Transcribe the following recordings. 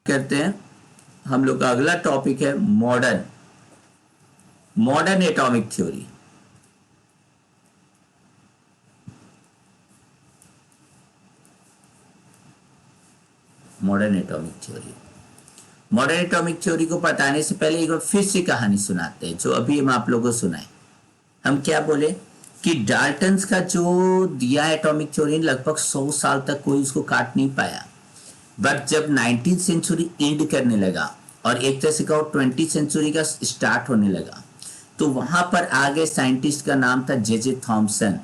करते हैं। हम लोग का अगला टॉपिक है modern modern atomic theory. Modern atomic theory modern atomic theory को बताने से पहले एक बार फिर से कहानी सुनाते हैं जो अभी हम आप लोगों को सुनाए। हम क्या बोले कि डाल्टन्स का जो दिया एटॉमिक थ्योरी लगभग 100 साल तक कोई उसको काट नहीं पाया। बट जब 19th सेंचुरी एंड करने लगा और एक तरह से कहो 20th सेंचुरी का स्टार्ट होने लगा, तो वहां पर आगे साइंटिस्ट का नाम था J Thomson,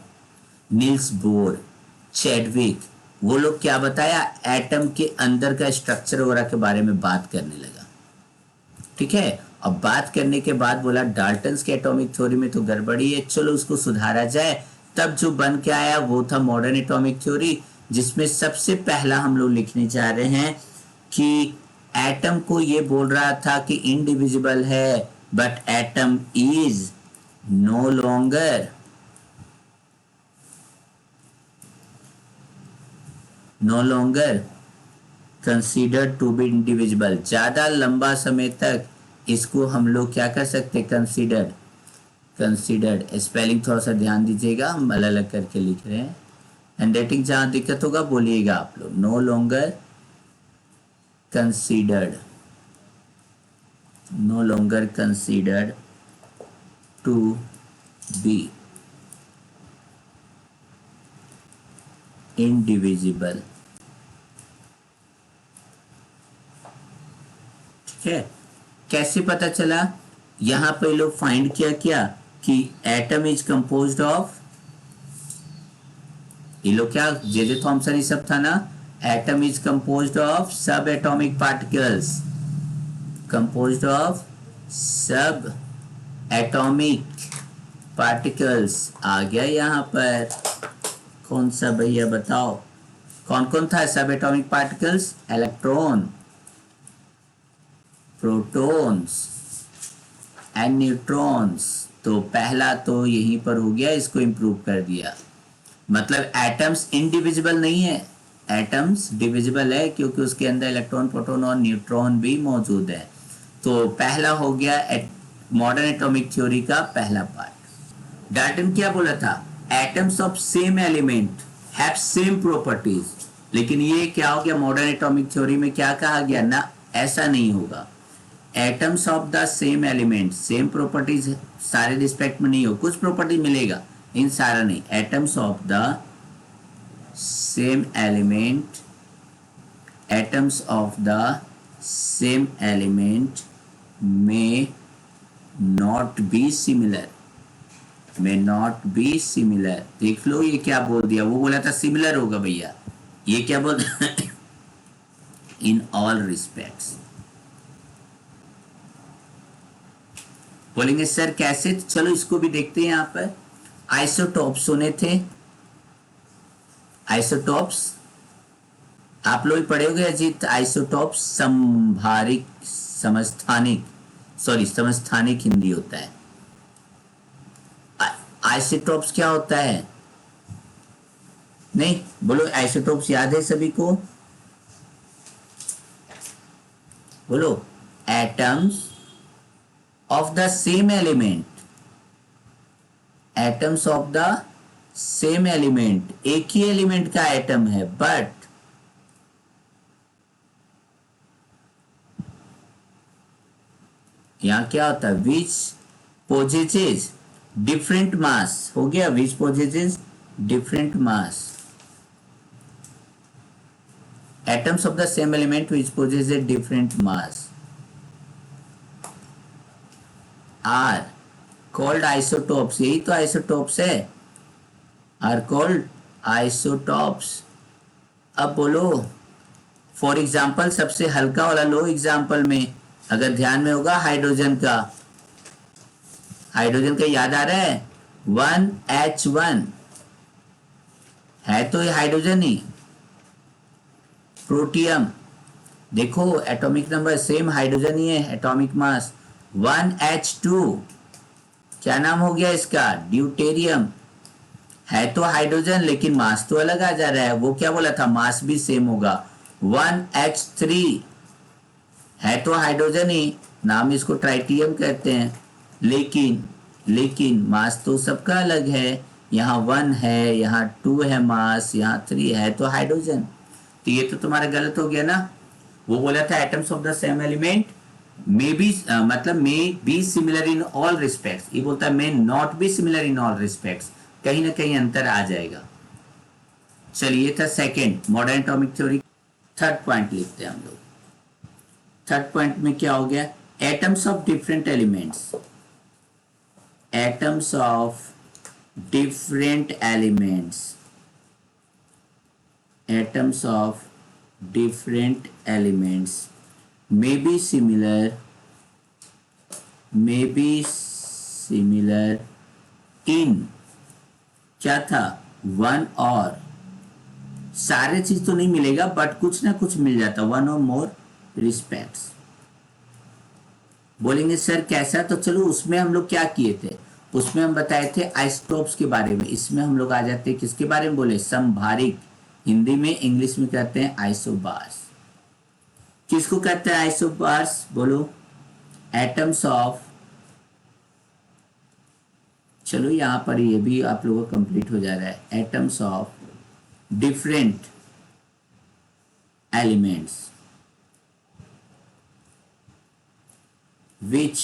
Niels Bohr, Chadwick. वो लोग क्या बताया, एटम के अंदर का स्ट्रक्चर वगैरह के बारे में बात करने लगा। ठीक है। अब बात करने के बाद बोला डाल्टन्स के एटॉमिक थ्योरी में तो गड़बड़ी है, चलो उसको सुधारा जाए। तब जो बन के आया वो था मॉडर्न एटॉमिक थ्योरी, जिसमें सबसे पहला हम लोग लिखने जा रहे हैं कि एटम को ये बोल रहा था कि इनडिविजिबल है, but atom is no longer considered to be indivisible. ज्यादा लंबा समय तक इसको हम लोग क्या कर सकते, कंसीडर्ड स्पेलिंग थोड़ा सा ध्यान दीजिएगा, हम अलग अलग करके लिख रहे हैं। हैंडराइटिंग जहां दिक्कत होगा बोलिएगा आप लोग। No longer considered to be indivisible. ठीक है। कैसे पता चला, यहां पे लोग फाइंड किया क्या कि एटम इज कंपोज्ड ऑफ, ये लोग क्या जे थॉमसन ये सब था ना, एटम इज कंपोज्ड ऑफ सब एटॉमिक पार्टिकल्स, कंपोज्ड ऑफ सब एटॉमिक पार्टिकल्स। आ गया यहां पर कौन सा भैया बताओ, कौन कौन था सब atomic particles, electron, protons and neutrons. तो पहला तो यहीं पर हो गया, इसको इंप्रूव कर दिया। मतलब एटम्स इनडिविजिबल नहीं है, एटम्स डिविजिबल है क्योंकि उसके अंदर इलेक्ट्रॉन, प्रोटॉन और न्यूट्रॉन भी मौजूद है। तो पहला हो गया मॉडर्न एटॉमिक थ्योरी का पहला पार्ट। डाल्टन क्या बोला था, atoms of same element have same properties. लेकिन ये क्या हो गया, मॉडर्न एटॉमिक थ्योरी में क्या कहा गया ना, ऐसा नहीं होगा। Atoms of the same element, same properties सारे रिस्पेक्ट में नहीं हो, कुछ प्रॉपर्टी मिलेगा इन सारा नहीं। Atoms of the same element, atoms of the same element may not be similar, देख लो ये क्या बोल दिया, वो बोला था सिमिलर होगा भैया, ये क्या बोल इन ऑल रिस्पेक्ट्स। बोलेंगे सर कैसे, चलो इसको भी देखते हैं। यहां पर आइसोटॉप्स सुने थे, आइसोटॉप्स आप लोग पढ़े होंगे अजीत। आइसोटॉप्स संभारिक समस्थानिक हिंदी होता है। आइसोटॉप्स क्या होता है, नहीं बोलो, आइसोटॉप्स याद है सभी को, बोलो। Atoms of the same element, atoms of the same element, एक ही एलिमेंट का एटम है, बट यहां क्या होता है, विच पोजेसेस डिफरेंट मास, हो गया which possesses different mass. Atoms of the same element which possesses different mass are called isotopes, यही तो आइसोटॉप्स है, आर कॉल्ड आइसोटॉप्स। अब बोलो फॉर एग्जाम्पल, सबसे हल्का वाला लो एग्जाम्पल में अगर ध्यान में होगा, हाइड्रोजन का याद आ रहा है, 1H1 है तो ये हाइड्रोजन ही। प्रोटियम देखो, एटॉमिक नंबर सेम हाइड्रोजन ही है, एटॉमिक मास 1H2, क्या नाम हो गया इसका, ड्यूटेरियम, है तो हाइड्रोजन लेकिन मास तो अलग आ जा रहा है। वो क्या बोला था, मास भी सेम होगा, 1H3 है तो हाइड्रोजन ही, नाम इसको ट्राइटियम कहते हैं, लेकिन लेकिन मास तो सबका अलग है। यहाँ 1 है, यहाँ 2 है मास, यहाँ 3 है तो हाइड्रोजन। तो ये तो तुम्हारा गलत हो गया ना। वो बोला था atoms of the same element may be, मतलब may be similar in all respects, ये बोलता है may not be similar in all respects, कहीं ना कहीं अंतर आ जाएगा। चलिए था second modern atomic theory. Third point लिखते हैं हम लोग। थर्ड पॉइंट में क्या हो गया, atoms of different elements, atoms of different elements, atoms of different elements may be similar in, क्या था, वन और, सारे चीज तो नहीं मिलेगा बट कुछ ना कुछ मिल जाता, वन और मोर रिस्पेक्ट्स। बोलेंगे सर कैसा, तो चलो उसमें हम लोग क्या किए थे, उसमें हम बताए थे आइसोटोप्स के बारे में। इसमें हम लोग आ जाते हैं किसके बारे में, बोले संभारिक, हिंदी में इंग्लिश में कहते हैं आइसोबार्स। किसको कहते हैं आइसोबार्स, बोलो, एटम्स ऑफ, चलो यहां पर ये भी आप लोगों का कंप्लीट हो जा रहा है, atoms of different elements which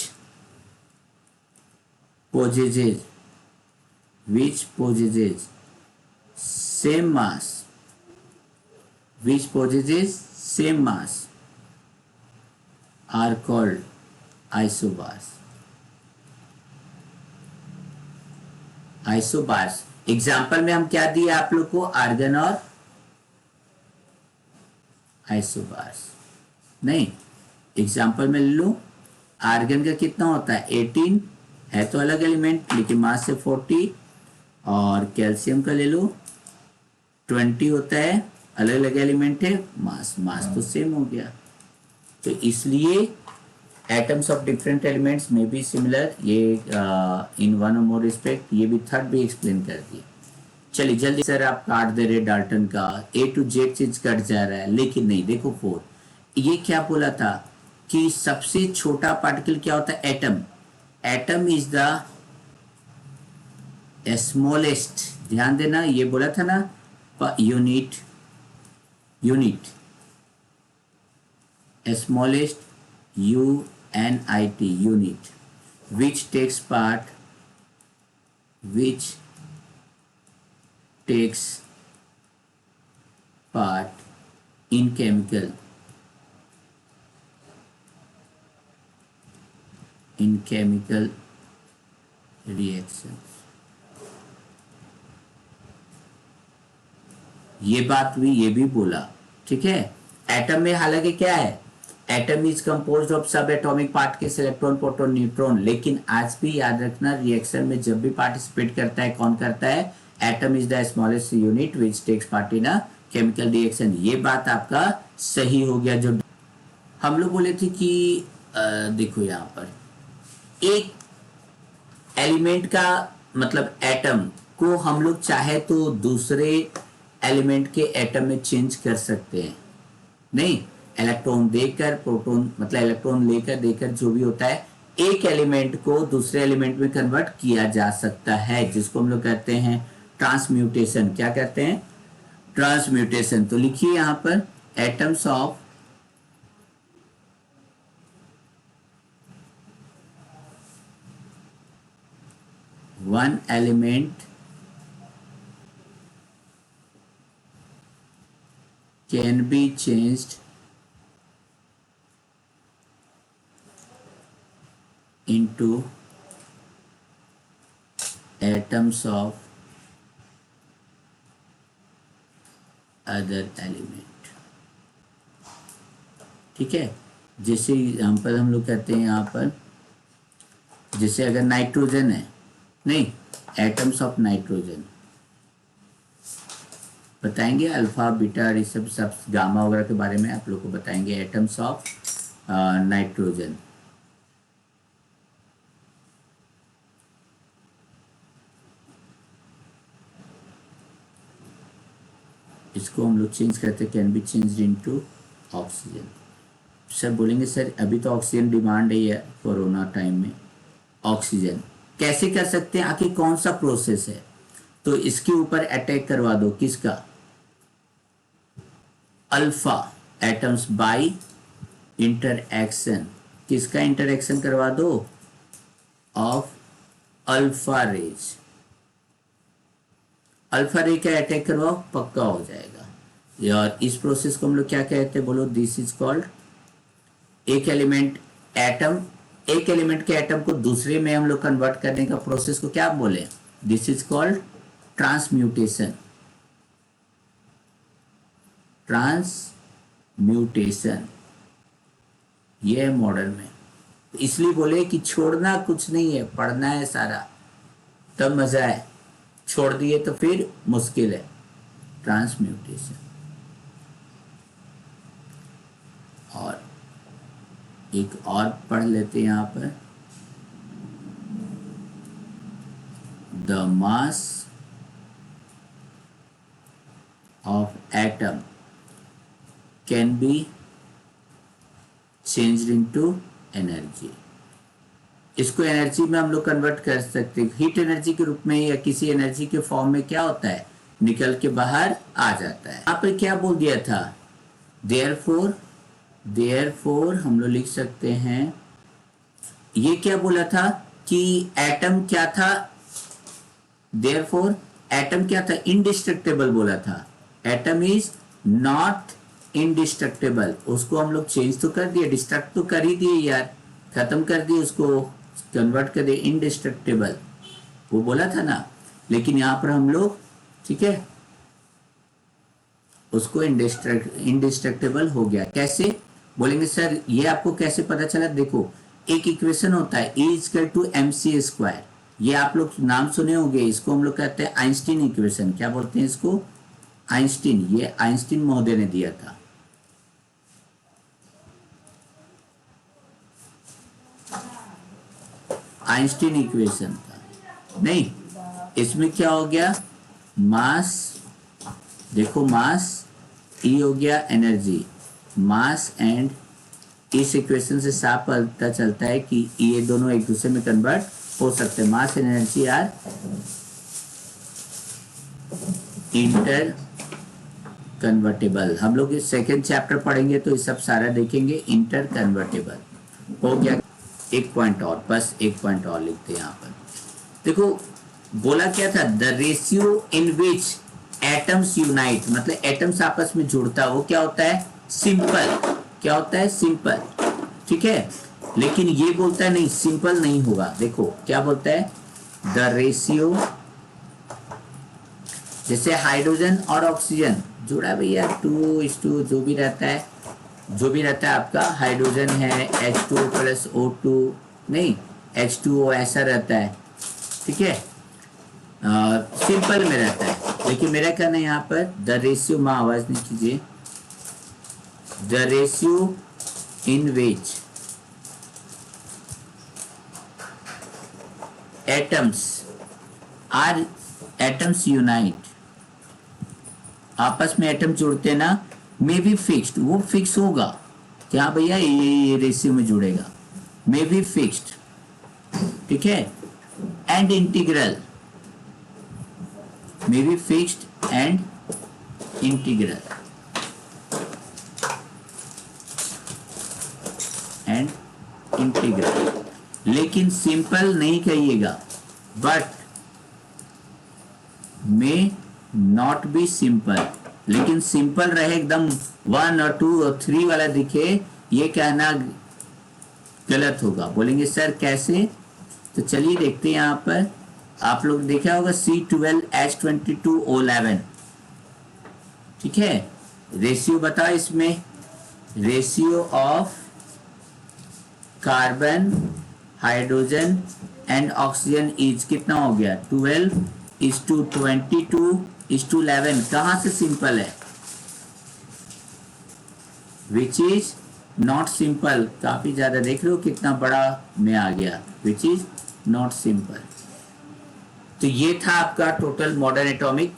possesses same mass, which possesses same mass are called isobars. isobars example में हम क्या दिए आप लोग को, आर्गन और आइसोबार्स। नहीं, एग्जाम्पल में ले लो, आर्गन का कितना होता है 18, है तो अलग एलिमेंट लेकिन मास से 40, और कैल्शियम का ले लो 20 होता है, अलग अलग एलिमेंट है, मास मास तो सेम हो गया। तो इसलिए एटम्स ऑफ डिफरेंट एलिमेंट्स में भी सिमिलर, ये इन वन और मोर रिस्पेक्ट, ये भी थर्ड भी एक्सप्लेन कर दिया। चलिए जल्दी सर आप काट दे रहे डाल्टन का, ए टू जेड चीज कट जा रहा है, लेकिन नहीं, देखो 4, ये क्या बोला था कि सबसे छोटा पार्टिकल क्या होता है, atom. Atom is the smallest, ध्यान देना ये बोला था ना, unit, unit smallest, UNIT, unit, which takes part, which takes part in chemical reactions। ये बात भी, ये भी बोला, ठीक है। एटम में हालांकि क्या है, एटम इज कंपोज्ड ऑफ सब atomic particles, electron proton neutron, लेकिन आज भी याद रखना रिएक्शन में जब भी पार्टिसिपेट करता है कौन करता है, atom is the smallest unit which takes part in a chemical reaction. ये बात आपका सही हो गया। जो हम लोग बोले थे कि देखो यहाँ पर एक एलिमेंट का मतलब एटम को हम लोग चाहे तो दूसरे एलिमेंट के एटम में चेंज कर सकते हैं, नहीं, इलेक्ट्रॉन देकर, प्रोटॉन मतलब इलेक्ट्रॉन लेकर देकर, जो भी होता है, एक एलिमेंट को दूसरे एलिमेंट में कन्वर्ट किया जा सकता है, जिसको हम लोग कहते हैं ट्रांसम्यूटेशन। क्या कहते हैं, ट्रांसम्यूटेशन। तो लिखिए यहां पर atoms of one element can be changed into atoms of other element। ठीक है, जैसे यहाँ पर हम लोग कहते हैं, यहाँ पर जैसे अगर नाइट्रोजन है, नहीं, एटम्स ऑफ नाइट्रोजन बताएंगे, अल्फा बीटा ये सब गामा वगैरह के बारे में आप लोग को बताएंगे, एटम्स ऑफ नाइट्रोजन। इसको हम लोग चेंज करते, can be change into oxygen. Sir बोलेंगे सर अभी तो ऑक्सीजन डिमांड है कोरोना टाइम में, ऑक्सीजन कैसे कर सकते हैं, आखिर कौन सा प्रोसेस है? तो इसके ऊपर अटैक करवा दो, किसका? अल्फा एटम्स बाय इंटरएक्शन, किसका इंटरएक्शन करवा दो? Of alpha raise. अल्फा रे का अटैक करवाओ, पक्का हो जाएगा। और इस प्रोसेस को हम लोग क्या कहते हैं, बोलो? दिस इज कॉल्ड, एक एलिमेंट एटम, एक एलिमेंट के एटम को दूसरे में हम लोग कन्वर्ट करने का प्रोसेस को क्या बोले? This is called transmutation. Transmutation ये है मॉडर्न में। इसलिए बोले कि छोड़ना कुछ नहीं है, पढ़ना है सारा, तब मजा है। छोड़ दिए तो फिर मुश्किल है। ट्रांसम्यूटेशन। और एक और पढ़ लेते हैं यहां पर, the mass of atom can be changed into energy. इसको एनर्जी में हम लोग कन्वर्ट कर सकते हैं, हीट एनर्जी के रूप में या किसी एनर्जी के फॉर्म में क्या होता है, निकल के बाहर आ जाता है। यहाँ पे क्या बोल दिया था? देयरफॉर हम लोग लिख सकते हैं, ये क्या बोला था कि एटम क्या था? देयरफॉर एटम क्या था? इनडिस्ट्रक्टेबल बोला था। Atom is not indestructible. उसको हम लोग चेंज तो कर दिए, डिस्ट्रक्ट तो कर ही दिए यार, खत्म कर दिए, उसको कन्वर्ट कर दिए इनडिस्ट्रक्टेबल, वो बोला था ना। लेकिन यहां पर हम लोग, ठीक है, उसको इनडिस्ट्रक्टेबल हो गया। कैसे बोलेंगे सर? ये आपको कैसे पता चला? देखो, एक इक्वेशन होता है E इक्वल टू mc²। ये आप लोग नाम सुने होंगे, इसको हम लोग कहते हैं आइंस्टीन इक्वेशन। क्या बोलते हैं इसको? आइंस्टीन। ये आइंस्टीन महोदय ने दिया था। आइंस्टीन इक्वेशन था नहीं। इसमें क्या हो गया? मास, देखो मास, E हो गया एनर्जी, मास एंड, इस इक्वेशन से साफ पता चलता है कि ये दोनों एक दूसरे में कन्वर्ट हो सकते हैं। Mass and energy are interconvertible. हम लोग इस सेकेंड चैप्टर पढ़ेंगे तो ये सब सारा देखेंगे। इंटर कन्वर्टेबल हो गया। एक पॉइंट और, बस एक पॉइंट और लिखते हैं यहाँ पर। देखो बोला क्या था? The ratio in which atoms unite, मतलब एटम्स आपस में जुड़ता है, वो क्या होता है? सिंपल। क्या होता है? सिंपल। ठीक है, लेकिन ये बोलता है नहीं, सिंपल नहीं होगा। देखो क्या बोलता है? द रेशियो, जैसे हाइड्रोजन और ऑक्सीजन जुड़ा भैया, 2:2 जो भी रहता है, जो भी रहता है आपका, हाइड्रोजन है H2O + O2, नहीं H2O ऐसा रहता है, ठीक है, सिंपल में रहता है। लेकिन मेरा कहना है यहाँ पर द रेशियो, माँ आवाज नहीं कीजिए, the ratio in which atoms unite, आपस में एटम जुड़ते ना, मे बी फिक्स्ड, वो फिक्स होगा क्या भैया? ये रेशियो में जुड़ेगा, मे बी फिक्स्ड, ठीक है, and integral, may be fixed and integral, and integral. लेकिन सिंपल नहीं कहिएगा, but may not B simple. लेकिन सिंपल रहे, एकदम 1 और 2 और 3 वाला दिखे, ये कहना गलत होगा। बोलेंगे सर कैसे? तो चलिए देखते हैं। यहाँ पर आप लोग देखा होगा C12H22O11, ठीक है। रेशियो बताओ इसमें, ratio of carbon, hydrogen and oxygen is कितना हो गया? 12:22:11। कहां से सिंपल है? Which is not simple. काफी ज्यादा देख रहे हो कितना बड़ा में आ गया, विच इज नॉट सिंपल। तो ये था आपका टोटल मॉडर्न एटॉमिक